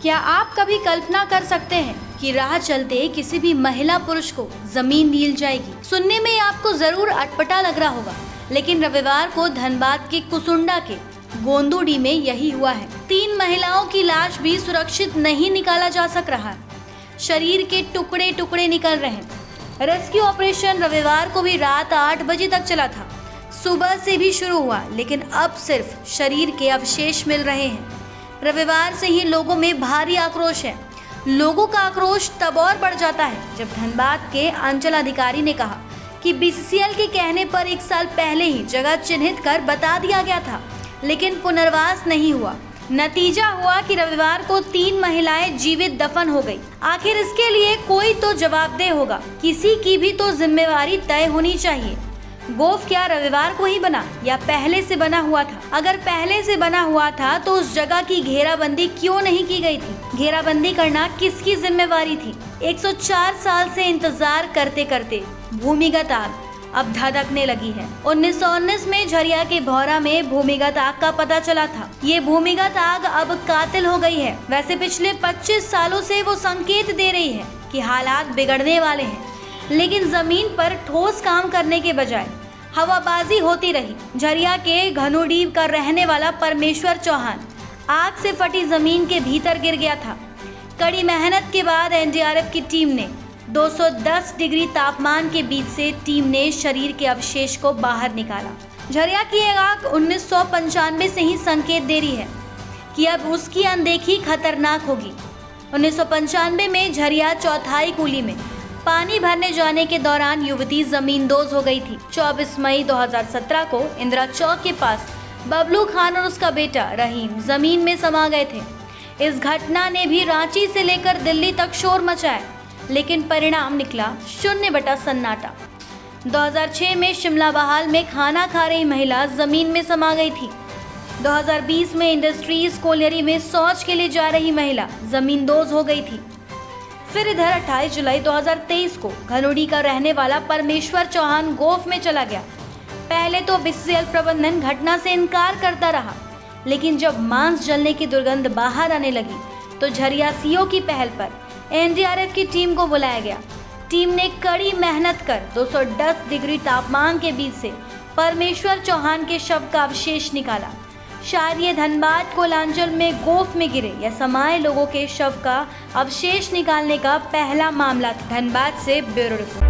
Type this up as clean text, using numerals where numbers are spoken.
क्या आप कभी कल्पना कर सकते हैं कि राह चलते किसी भी महिला पुरुष को जमीन मिल जाएगी? सुनने में आपको जरूर अटपटा लग रहा होगा, लेकिन रविवार को धनबाद के कुसुंडा के गोंदुडी में यही हुआ है। 3 महिलाओं की लाश भी सुरक्षित नहीं निकाला जा सक रहा है। शरीर के टुकड़े टुकड़े निकल रहे हैं। रेस्क्यू ऑपरेशन रविवार को भी रात 8 बजे तक चला था। सुबह से भी शुरू हुआ, लेकिन अब सिर्फ शरीर के अवशेष मिल रहे हैं। रविवार से ही लोगों में भारी आक्रोश है। लोगों का आक्रोश तब और बढ़ जाता है जब धनबाद के अंचल अधिकारी ने कहा कि बीसीसीएल के कहने पर 1 साल पहले ही जगह चिन्हित कर बता दिया गया था, लेकिन पुनर्वास नहीं हुआ। नतीजा हुआ कि रविवार को 3 महिलाएं जीवित दफन हो गई। आखिर इसके लिए कोई तो जवाबदेह होगा, किसी की भी तो जिम्मेवारी तय होनी चाहिए। गोफ क्या रविवार को ही बना या पहले से बना हुआ था? अगर पहले से बना हुआ था तो उस जगह की घेराबंदी क्यों नहीं की गई थी? घेराबंदी करना किसकी जिम्मेवारी थी? 104 साल से इंतजार करते करते भूमिगत आग अब धधकने लगी है। 1919 में झरिया के भौरा में भूमिगत आग का पता चला था। ये भूमिगत आग अब कातिल हो गई है। वैसे पिछले 25 सालों से वो संकेत दे रही है कि हालात बिगड़ने वाले हैं, लेकिन जमीन पर ठोस काम करने के बजाय हवाबाजी होती रही। झरिया के घनोडी का रहने वाला परमेश्वर चौहान आग से फटी जमीन के भीतर गिर गया था। कड़ी मेहनत के बाद एनडीआरएफ की टीम ने 210 डिग्री तापमान के बीच से टीम ने शरीर के अवशेष को बाहर निकाला। झरिया की आग 1995 से ही संकेत दे रही है कि अब उसकी अनदेखी खतरनाक होगी। 1995 में झरिया चौथाई कुली में पानी भरने जाने के दौरान युवती जमींदोज हो गई थी। 24 मई 2017 को इंदिरा चौक के पास बबलू खान और उसका बेटा रहीम जमीन में समा गए थे। इस घटना ने भी रांची से लेकर दिल्ली तक शोर मचाया, लेकिन परिणाम निकला शून्य बटा सन्नाटा। 2006 में शिमला बहाल में खाना खा रही महिला जमीन में समा गई थी। 2020 में इंडस्ट्रीज कोलियरी में शौच के लिए जा रही महिला जमींदोज हो गई थी। फिर इधर 28 जुलाई 2023 को घनोडी का रहने वाला परमेश्वर चौहान गोफ में चला गया। पहले तो बीसीसीएल प्रबंधन घटना से इनकार करता रहा, लेकिन जब मांस जलने की दुर्गंध बाहर आने लगी तो झरिया सीओ की पहल पर एनडीआरएफ की टीम को बुलाया गया। टीम ने कड़ी मेहनत कर 210 डिग्री तापमान के बीच से परमेश्वर चौहान के शव का अवशेष निकाला। शायद ये धनबाद कोलांचल में गोफ में गिरे या समाये लोगों के शव का अवशेष निकालने का पहला मामला था। धनबाद से ब्यूरो रिपोर्ट।